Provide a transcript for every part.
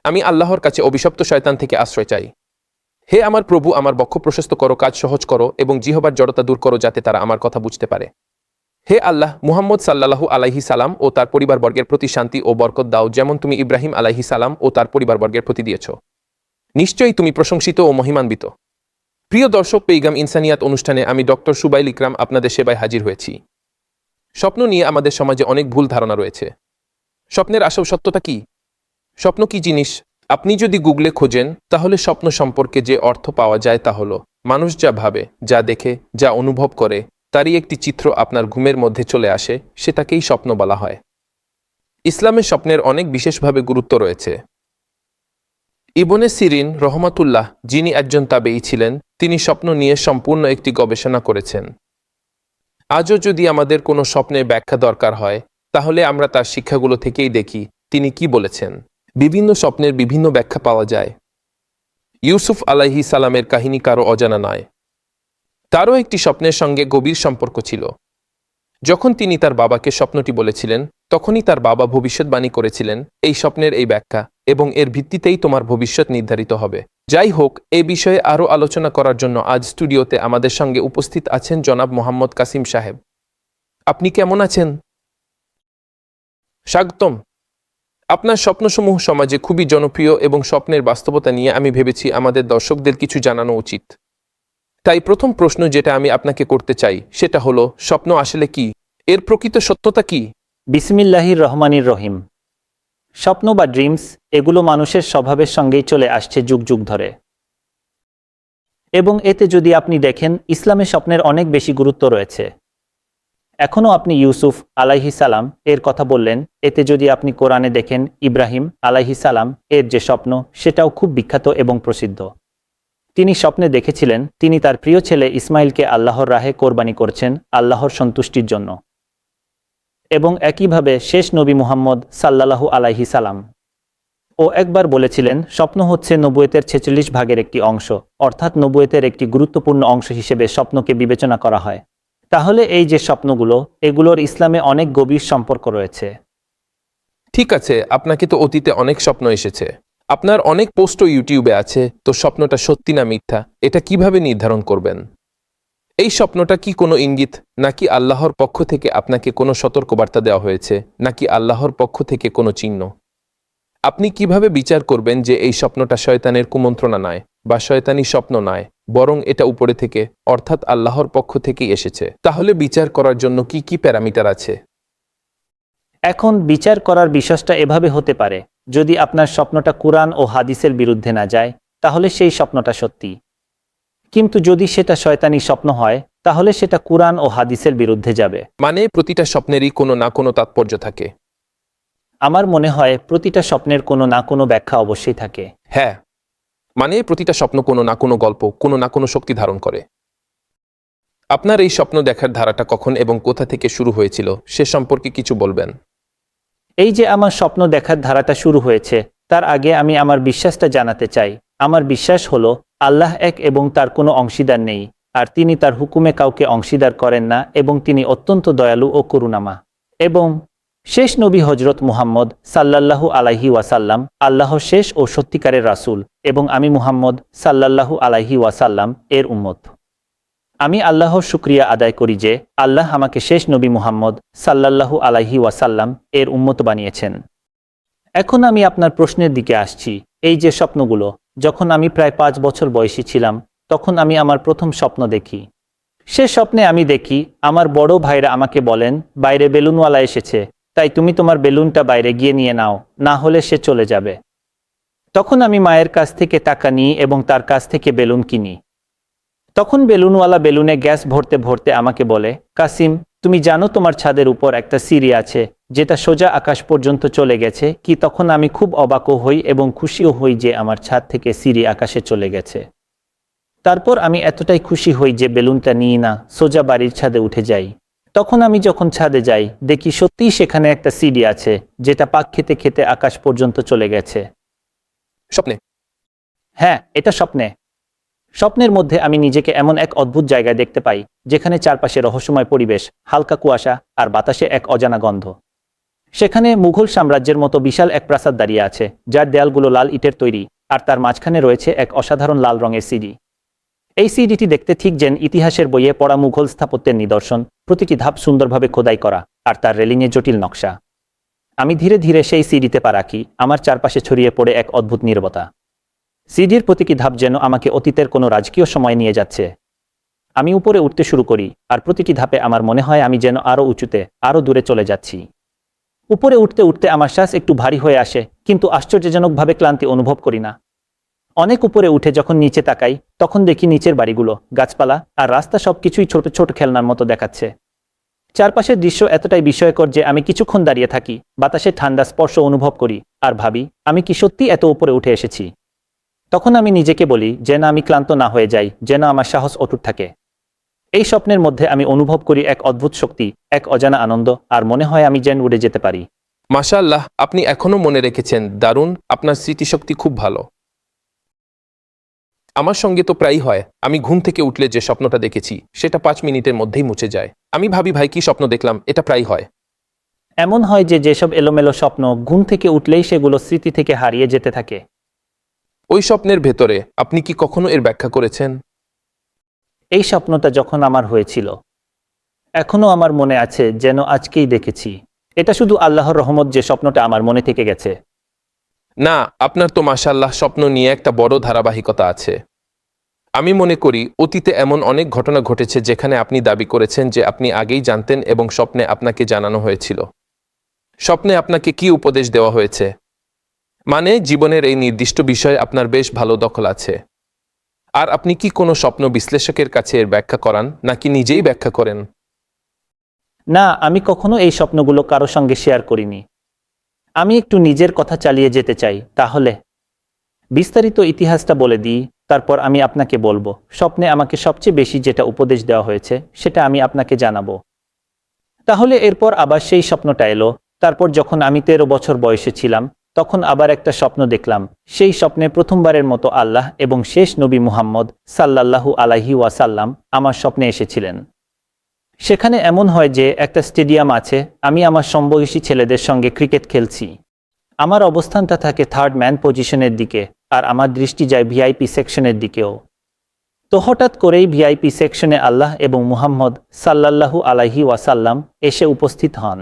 আমি আল্লাহর কাছে অভিশপ্ত শয়তান থেকে আশ্রয় চাই। হে আমার প্রভু, আমার বক্ষ প্রশস্ত করো, কাজ সহজ করো এবং জিহবার জড়তা দূর করো যাতে তারা আমার কথা বুঝতে পারে। হে আল্লাহ, মুহাম্মদ সাল্লাল্লাহু আলাইহি সালাম ও তার পরিবারবর্গের প্রতি শান্তি ও বরকত দাও, যেমন তুমি ইব্রাহিম আলাইহি সালাম ও তার পরিবারবর্গের প্রতি দিয়েছ। নিশ্চয়ই তুমি প্রশংসিত ও মহিমান্বিত। প্রিয় দর্শক, পেইগাম ইনসানিয়াত অনুষ্ঠানে আমি ডক্টর সুবাইল ইকরাম আপনাদের সেবায় হাজির হয়েছি। স্বপ্ন নিয়ে আমাদের সমাজে অনেক ভুল ধারণা রয়েছে। স্বপ্নের আসল সত্যতা কি? স্বপ্ন কি জিনিস? আপনি যদি গুগলে খোঁজেন তাহলে স্বপ্ন সম্পর্কে যে অর্থ পাওয়া যায় তা হলো মানুষ যা ভাবে, যা দেখে, যা অনুভব করে তারই একটি চিত্র আপনার ঘুমের মধ্যে চলে আসে, সেটাকেই স্বপ্ন বলা হয়। ইসলামে স্বপ্নের অনেক বিশেষভাবে গুরুত্ব রয়েছে। ইবনে সিরিন রহমাতুল্লাহ, যিনি একজন তাবেঈ ছিলেন, তিনি স্বপ্ন নিয়ে সম্পূর্ণ একটি গবেষণা করেছেন। আজও যদি আমাদের কোনো স্বপ্নের ব্যাখ্যা দরকার হয় তাহলে আমরা তার শিক্ষাগুলো থেকেই দেখি তিনি কি বলেছেন। বিভিন্ন স্বপ্নের বিভিন্ন ব্যাখ্যা পাওয়া যায়। ইউসুফ আলাইহিস সালামের কাহিনী কারো অজানা নয়। তারও একটি স্বপ্নের সঙ্গে গভীর সম্পর্ক ছিল। যখন তিনি তার বাবাকে স্বপ্নটি বলেছিলেন, তখনই তার বাবা ভবিষ্যৎবাণী করেছিলেন, এই স্বপ্নের এই ব্যাখ্যা এবং এর ভিত্তিতেই তোমার ভবিষ্যৎ নির্ধারিত হবে। যাই হোক, এই বিষয়ে আরও আলোচনা করার জন্য আজ স্টুডিওতে আমাদের সঙ্গে উপস্থিত আছেন জনাব মোহাম্মদ কাসিম সাহেব। আপনি কেমন আছেন? স্বাগতম। আপনার স্বপ্নসমূহ সমাজে খুবই জনপ্রিয় এবং স্বপ্নের বাস্তবতা নিয়ে আমি ভেবেছি আমাদের দর্শকদের কিছু জানানো উচিত। তাই প্রথম প্রশ্ন যেটা আমি আপনাকে করতে চাই সেটা হলো, স্বপ্ন আসলে কি? এর প্রকৃত সত্যতা কি? বিসমিল্লাহির রহমানির রহিম। স্বপ্ন বা ড্রিমস এগুলো মানুষের স্বভাবের সঙ্গেই চলে আসছে যুগ যুগ ধরে, এবং এতে যদি আপনি দেখেন ইসলামে স্বপ্নের অনেক বেশি গুরুত্ব রয়েছে। এখনও আপনি ইউসুফ আলাইহিস সালাম এর কথা বললেন, এতে যদি আপনি কোরআনে দেখেন ইব্রাহিম আলাইহিস সালাম এর যে স্বপ্ন সেটাও খুব বিখ্যাত এবং প্রসিদ্ধ। তিনি স্বপ্নে দেখেছিলেন তিনি তার প্রিয় ছেলে ইসমাইলকে আল্লাহর রাহে কোরবানি করছেন আল্লাহর সন্তুষ্টির জন্য। এবং একইভাবে শেষ নবী মুহাম্মদ সাল্লাল্লাহু আলাইহি সালাম ও একবার বলেছিলেন স্বপ্ন হচ্ছে নবুয়তের 46 ভাগের একটি অংশ, অর্থাৎ নবুয়তের একটি গুরুত্বপূর্ণ অংশ হিসেবে স্বপ্নকে বিবেচনা করা হয়। তাহলে এই যে স্বপ্নগুলো, এগুলোর ইসলামে অনেক গভীর সম্পর্ক রয়েছে। ঠিক আছে, আপনাকে তো অতীতে অনেক স্বপ্ন এসেছে, আপনার অনেক পোস্টও ইউটিউবে আছে, তো স্বপ্নটা সত্যি না মিথ্যা এটা কিভাবে নির্ধারণ করবেন? এই স্বপ্নটা কি কোনো ইঙ্গিত, নাকি আল্লাহর পক্ষ থেকে আপনাকে কোনো সতর্কবার্তা দেওয়া হয়েছে, নাকি আল্লাহর পক্ষ থেকে কোনো চিহ্ন? আপনি কিভাবে বিচার করবেন যে এই স্বপ্নটা শয়তানের কুমন্ত্রণা নয় বা শয়তানি স্বপ্ন নয়, বরং এটা উপরে থেকে অর্থাৎ আল্লাহর পক্ষ থেকেই এসেছে? তাহলে বিচার করার জন্য কি কি প্যারামিটার আছে? এখন বিচার করার বিষয়টা এভাবে হতে পারে, যদি আপনার স্বপ্নটা কুরআন ও হাদিসের বিরুদ্ধে না যায় তাহলে সেই স্বপ্নটা সত্যি, কিন্তু যদি সেটা শয়তানি স্বপ্ন হয় তাহলে সেটা কুরআন ও হাদিসের বিরুদ্ধে যাবে। মানে প্রতিটা স্বপ্নেরই কোনো না কোনো তাৎপর্য থাকে? আমার মনে হয় প্রতিটা স্বপ্নের কোনো না কোনো ব্যাখ্যা অবশ্যই থাকে। হ্যাঁ, মানে প্রতিটা স্বপ্ন কোনো না কোনো গল্প, কোনো না কোনো শক্তি ধারণ করে। আপনার এই স্বপ্ন দেখার ধারাটা কখন এবং কোথা থেকে শুরু হয়েছিল সে সম্পর্কে কিছু বলবেন? এই যে আমার স্বপ্ন দেখার ধারাটা শুরু হয়েছে, তার আগে আমি আমার বিশ্বাসটা জানাতে চাই। আমার বিশ্বাস হলো আল্লাহ এক এবং তার কোনো অংশীদার নেই, আর তিনি তার হুকুমে কাউকে অংশীদার করেন না, এবং তিনি অত্যন্ত দয়ালু ও করুণাময়। এবং শেষ নবী হজরত মুহাম্মদ সাল্লাল্লাহু আলাইহি ওয়াসাল্লাম আল্লাহর শেষ ও সত্যিকারের রাসূল, এবং আমি মুহাম্মদ সাল্লাল্লাহু আলাইহি ওয়াসাল্লাম এর উম্মত। আমি আল্লাহর শুকরিয়া আদায় করি যে আল্লাহ আমাকে শেষ নবী মুহাম্মদ সাল্লাল্লাহু আলাইহি ওয়াসাল্লাম এর উম্মত বানিয়েছেন। এখন আমি আপনার প্রশ্নের দিকে আসছি। এই যে স্বপ্নগুলো, যখন আমি প্রায় 5 বছর বয়সী ছিলাম তখন আমি আমার প্রথম স্বপ্ন দেখি। সে স্বপ্নে আমি দেখি আমার বড় ভাইরা আমাকে বলেন, বাইরে বেলুনওয়ালা এসেছে, তাই তুমি তোমার বেলুনটা বাইরে গিয়ে নিয়ে নাও, না হলে সে চলে যাবে। তখন আমি মায়ের কাছ থেকে টাকা নিই এবং তার কাছ থেকে বেলুন কিনি। তখন বেলুনওয়ালা বেলুনে গ্যাস ভরতে ভরতে আমাকে বলে, কাসিম, তুমি জানো তোমার ছাদের উপর একটা সিঁড়ি আছে যেটা সোজা আকাশ পর্যন্ত চলে গেছে কি? তখন আমি খুব অবাকও হই এবং খুশিও হই যে আমার ছাদ থেকে সিঁড়ি আকাশে চলে গেছে। তারপর আমি এতটাই খুশি হই যে বেলুনটা নিই না, সোজা বাড়ির ছাদে উঠে যাই। তখন আমি যখন ছাদে যাই দেখি সত্যিই সেখানে একটা সিঁড়ি আছে যেটা পাক খেতে খেতে আকাশ পর্যন্ত চলে গেছে। স্বপ্নে? হ্যাঁ, এটা স্বপ্নে। স্বপ্নের মধ্যে আমি নিজেকে এমন এক অদ্ভুত জায়গায় দেখতে পাই যেখানে চারপাশে রহস্যময় পরিবেশ, হালকা কুয়াশা আর বাতাসে এক অজানা গন্ধ। সেখানে মুঘল সাম্রাজ্যের মতো বিশাল এক প্রাসাদ দাঁড়িয়ে আছে, যার দেয়ালগুলো লাল ইটের তৈরি, আর তার মাঝখানে রয়েছে এক অসাধারণ লাল রঙের সিডি। এই সিডিটি দেখতে ঠিক যেন ইতিহাসের বইয়ে পড়া মুঘল স্থাপত্যের নিদর্শন, প্রতিটি ধাপ সুন্দরভাবে খোদাই করা, আর তার রেলিংয়ে জটিল নকশা। আমি ধীরে ধীরে সেই সিডিতে পা রাখি, আমার চারপাশে ছড়িয়ে পড়ে এক অদ্ভুত নীরবতা। সিডির প্রতিটি ধাপ যেন আমাকে অতীতের কোনো রাজকীয় সময় নিয়ে যাচ্ছে। আমি উপরে উঠতে শুরু করি, আর প্রতিটি ধাপে আমার মনে হয় আমি যেন আরও উঁচুতে, আরও দূরে চলে যাচ্ছি। উপরে উঠতে উঠতে আমার শ্বাস একটু ভারী হয়ে আসে, কিন্তু আশ্চর্যজনকভাবে ক্লান্তি অনুভব করি না। অনেক উপরে উঠে যখন নিচে তাকাই, তখন দেখি নিচের বাড়িগুলো, গাছপালা আর রাস্তা সবকিছুই ছোট ছোট খেলনার মতো দেখাচ্ছে। চারপাশের দৃশ্য এতটাই বিস্ময়কর যে আমি কিছুক্ষণ দাঁড়িয়ে থাকি, বাতাসে ঠান্ডা স্পর্শ অনুভব করি, আর ভাবি আমি কি সত্যি এত উপরে উঠে এসেছি। তখন আমি নিজেকে বলি যেন আমি ক্লান্ত না হয়ে যাই, যেন আমার সাহস অটুট থাকে। এই স্বপ্নের মধ্যে আমি অনুভব করি এক অদ্ভুত শক্তি, এক অজানা আনন্দ, আর মনে হয় আমি যেন উড়ে যেতে পারি। মাশাআল্লাহ, আপনি এখনও মনে রেখেছেন, দারুণ, আপনার স্মৃতিশক্তি খুব ভালো। আমার সঙ্গে তো প্রায়ই হয়, আমি ঘুম থেকে উঠলে যে স্বপ্নটা দেখেছি সেটা 5 মিনিটের মধ্যেই মুছে যায়। আমি ভাবি ভাই কি স্বপ্ন দেখলাম, এটা প্রায়ই হয়। এমন হয় যে যেসব এলোমেলো স্বপ্ন ঘুম থেকে উঠলেই সেগুলো স্মৃতি থেকে হারিয়ে যেতে থাকে। ওই স্বপ্নের ভেতরে আপনি কি কখনো এর ব্যাখ্যা করেছেন? এই স্বপ্নটা যখন আমার হয়েছিল, এখনও আমার মনে আছে যেন আজকেই দেখেছি। এটা শুধু আল্লাহর রহমত যে স্বপ্নটা আমার মনে থেকে গেছে। না, আপনার তো মাশাআল্লাহ স্বপ্ন নিয়ে একটা বড় ধারাবাহিকতা আছে। আমি মনে করি অতীতে এমন অনেক ঘটনা ঘটেছে যেখানে আপনি দাবি করেছেন যে আপনি আগেই জানতেন এবং স্বপ্নে আপনাকে জানানো হয়েছিল। স্বপ্নে আপনাকে কি উপদেশ দেওয়া হয়েছে? মানে জীবনের এই নির্দিষ্ট বিষয়ে আপনার বেশ ভালো দখল আছে। আর আপনি কি কোনো স্বপ্ন বিশ্লেষকের কাছে এর ব্যাখ্যা করান, নাকি নিজেই ব্যাখ্যা করেন? না, আমি কখনো এই স্বপ্নগুলো কারো সঙ্গে শেয়ার করিনি। আমি একটু নিজের কথা চালিয়ে যেতে চাই। তাহলে বিস্তারিত ইতিহাসটা বলে দিই, তারপর আমি আপনাকে বলবো স্বপ্নে আমাকে সবচেয়ে বেশি যেটা উপদেশ দেওয়া হয়েছে সেটা আমি আপনাকে জানাবো। তাহলে এরপর আবার সেই স্বপ্নটা এলো। তারপর যখন আমি 13 বছর বয়সে ছিলাম, তখন আবার একটা স্বপ্ন দেখলাম। সেই স্বপ্নে প্রথমবারের মতো আল্লাহ এবং শেষ নবী মুহাম্মদ সাল্লাল্লাহু আলাইহি ওয়াসাল্লাম আমার স্বপ্নে এসেছিলেন। সেখানে এমন হয় যে একটা স্টেডিয়াম আছে, আমি আমার সমবয়সী ছেলেদের সঙ্গে ক্রিকেট খেলছি। আমার অবস্থানটা থাকে 3rd ম্যান পজিশনের দিকে, আর আমার দৃষ্টি যায় ভিআইপি সেকশনের দিকেও। তো হঠাৎ করেই ভিআইপি সেকশনে আল্লাহ এবং মুহাম্মদ সাল্লাল্লাহু আলাইহি ওয়াসাল্লাম এসে উপস্থিত হন।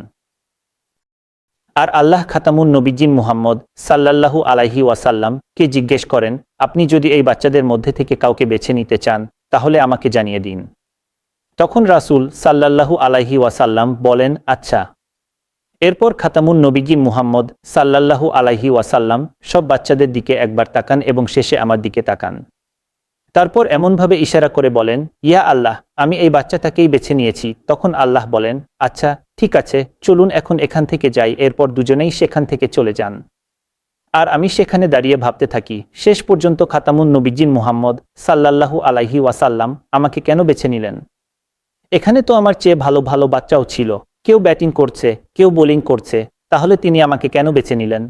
আর আল্লাহ খাতামুন নবীজিন মুহাম্মদ সাল্লাল্লাহু আলাইহি ওয়াসাল্লাম কে জিজ্ঞেস করেন, আপনি যদি এই বাচ্চাদের মধ্যে থেকে কাউকে বেছে নিতে চান তাহলে আমাকে জানিয়ে দিন। তখন রাসূল সাল্লাল্লাহু আলাইহি ওয়াসাল্লাম বলেন, আচ্ছা। এরপর খাতামুন নবীজিন মুহাম্মদ সাল্লাল্লাহু আলাইহি ওয়াসাল্লাম সব বাচ্চাদের দিকে একবার তাকান এবং শেষে আমার দিকে তাকান। তারপর এমনভাবে ইশারা করে বলেন, ইয়া আল্লাহ, আমি এই বাচ্চাটাকেই বেছে নিয়েছি। তখন আল্লাহ বলেন, আচ্ছা ঠিক আছে, চলুন এখন এখান থেকে যাই। এরপর দুজনেই সেখান থেকে চলে যান। আর আমি সেখানে দাঁড়িয়ে ভাবতে থাকি, শেষ পর্যন্ত খাতামুন নবীজিন মুহাম্মদ সাল্লাল্লাহু আলাইহি ওয়াসাল্লাম আমাকে কেন বেছে নিলেন? এখানে তো আমার চেয়ে ভালো ভালো বাচ্চাও ছিল, কেউ ব্যাটিং করছে, কেউ বোলিং করছে, তাহলে তিনি আমাকে কেন বেছে নিলেন?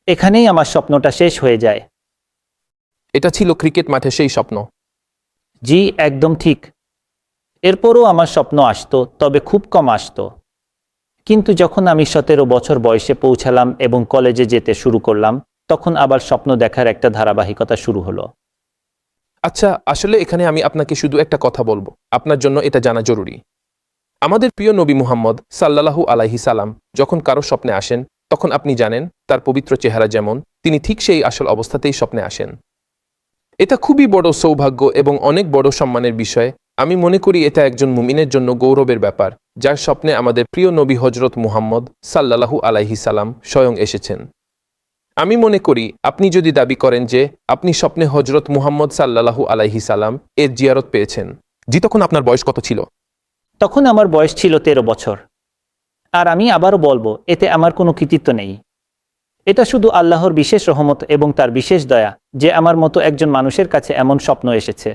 এখানেই আমার স্বপ্নটা শেষ হয়ে যায়। এটা ছিল ক্রিকেট মাঠে সেই স্বপ্ন? জি, একদম ঠিক। এরপরও আমার স্বপ্ন আসতো, তবে খুব কম আসতো। কিন্তু যখন আমি 17 বছর বয়সে পৌঁছালাম এবং কলেজে যেতে শুরু করলাম, তখন আবার স্বপ্ন দেখার একটা ধারাবাহিকতা শুরু হলো। আচ্ছা, আসলে এখানে আমি আপনাকে শুধু একটা কথা বলবো, আপনার জন্য এটা জানা জরুরি। আমাদের প্রিয় নবী মুহাম্মদ সাল্লাল্লাহু আলাইহি সালাম যখন কারো স্বপ্নে আসেন, তখন আপনি জানেন তার পবিত্র চেহারা যেমন, তিনি ঠিক সেই আসল অবস্থাতেই স্বপ্নে আসেন। এটা খুবই বড় সৌভাগ্য এবং অনেক বড় সম্মানের বিষয়। আমি মনে করি এটা একজন মুমিনের জন্য গৌরবের ব্যাপার, যার স্বপ্নে আমাদের প্রিয় নবী হজরত মুহাম্মদ সাল্লাল্লাহু আলাইহি সালাম স্বয়ং এসেছেন। আমি মনে করি আপনি যদি দাবি করেন যে আপনি স্বপ্নে হজরত মুহাম্মদ সাল্লাল্লাহু আলাইহি সালাম এর জিয়ারত পেয়েছেন, জি, তখন আপনার বয়স কত ছিল? তখন আমার বয়স ছিল 13 বছর। আর আমি আবারও বলবো, এতে আমার কোনো কৃতিত্ব নেই। এটা শুধু আল্লাহর বিশেষ রহমত এবং তার বিশেষ দয়া যে আমার মতো একজন মানুষের কাছে এমন স্বপ্ন এসেছে।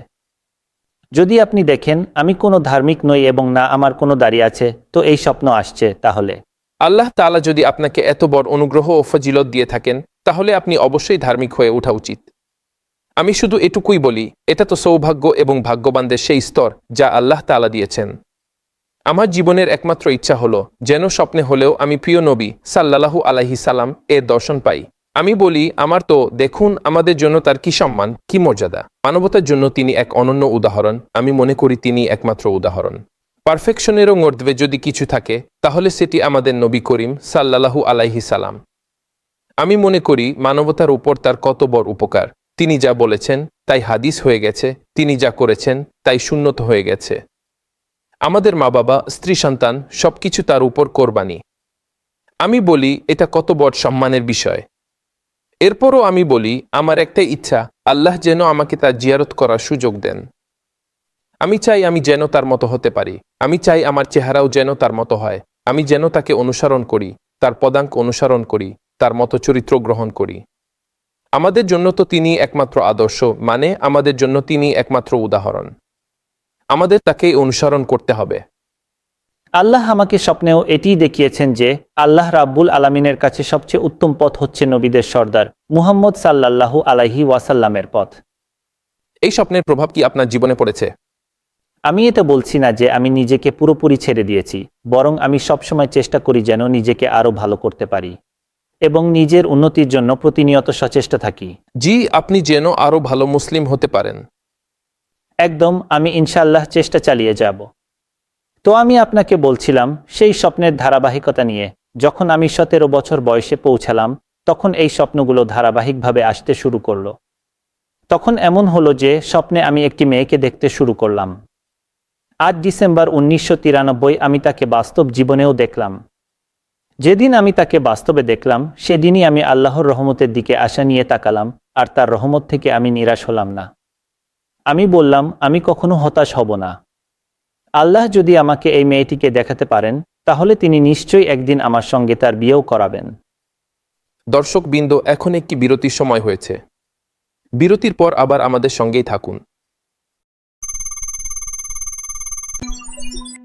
যদি আপনি দেখেন আমি কোনো ধার্মিক নই এবং না আমার কোনো দাড়ি আছে, তো এই স্বপ্ন আসছে, তাহলে আল্লাহ তাআলা যদি আপনাকে এত বড় অনুগ্রহ ও ফজিলত দিয়ে থাকেন, তাহলে আপনি অবশ্যই ধার্মিক হয়ে ওঠা উচিত। আমি শুধু এটুকুই বলি, এটা তো সৌভাগ্য এবং ভাগ্যবানদের সেই স্তর যা আল্লাহ তাআলা দিয়েছেন। আমার জীবনের একমাত্র ইচ্ছা হলো যেন স্বপ্নে হলেও আমি প্রিয় নবী সাল্লাল্লাহু আলাইহি সাল্লাম এর দর্শন পাই। আমি বলি, আমার তো দেখুন আমাদের জন্য তার কি সম্মান, কি মর্যাদা। মানবতার জন্য তিনি এক অনন্য উদাহরণ। আমি মনে করি তিনি একমাত্র উদাহরণ। পারফেকশনেরও ঊর্ধ্বে যদি কিছু থাকে তাহলে সেটি আমাদের নবী করিম সাল্লাল্লাহু আলাইহি সাল্লাম। আমি মনে করি মানবতার উপর তার কত বড় উপকার। তিনি যা বলেছেন তাই হাদিস হয়ে গেছে, তিনি যা করেছেন তাই সুন্নত হয়ে গেছে। আমাদের মা বাবা, স্ত্রী সন্তান সবকিছু তার উপর কোরবানি। আমি বলি এটা কত বড় সম্মানের বিষয়। এরপরও আমি বলি আমার একটাই ইচ্ছা, আল্লাহ যেন আমাকে তার জিয়ারত করার সুযোগ দেন। আমি চাই আমি যেন তার মতো হতে পারি। আমি চাই আমার চেহারাও যেন তার মতো হয়। আমি যেন তাকে অনুসরণ করি, তার পদাঙ্ক অনুসরণ করি, তার মতো চরিত্র গ্রহণ করি। আমাদের জন্য তো তিনি একমাত্র আদর্শ, মানে আমাদের জন্য তিনি একমাত্র উদাহরণ। আমাদের তাকেই অনুসরণ করতে হবে। আল্লাহ আমাকে স্বপ্নেও এটিই দেখিয়েছেন যে আল্লাহ রাব্বুল আলামিনের কাছে সবচেয়ে উত্তম পথ হচ্ছে নবীদের সর্দার মুহাম্মদ সাল্লাল্লাহু আলাইহি ওয়াসাল্লামের পথ। এই স্বপ্নের প্রভাব কি আপনার জীবনে পড়েছে? আমি এটা বলছি না যে আমি নিজেকে পুরোপুরি ছেড়ে দিয়েছি, বরং আমি সবসময় চেষ্টা করি যেন নিজেকে আরও ভালো করতে পারি এবং নিজের উন্নতির জন্য প্রতিনিয়ত সচেষ্ট থাকি। জি, আপনি যেন আরও ভালো মুসলিম হতে পারেন। একদম, আমি ইনশাআল্লাহ চেষ্টা চালিয়ে যাব। তো আমি আপনাকে বলছিলাম সেই স্বপ্নের ধারাবাহিকতা নিয়ে। যখন আমি 17 বছর বয়সে পৌঁছালাম তখন এই স্বপ্নগুলো ধারাবাহিকভাবে আসতে শুরু করলো। তখন এমন হলো যে স্বপ্নে আমি একটি মেয়েকে দেখতে শুরু করলাম। 8 ডিসেম্বর 1993 আমি তাকে বাস্তব জীবনেও দেখলাম। যেদিন আমি তাকে বাস্তবে দেখলাম সেদিনই আমি আল্লাহর রহমতের দিকে আশা নিয়ে তাকালাম, আর তার রহমত থেকে আমি নিরাশ হলাম না। আমি বললাম আমি কখনো হতাশ হব না। আল্লাহ যদি আমাকে এই মেয়েটিকে দেখাতে পারেন তাহলে তিনি নিশ্চয়ই একদিন আমার সঙ্গে তার বিয়েও করাবেন। দর্শকবৃন্দ, এখন একটি বিরতির সময় হয়েছে। বিরতির পর আবার আমাদের সঙ্গেই থাকুন।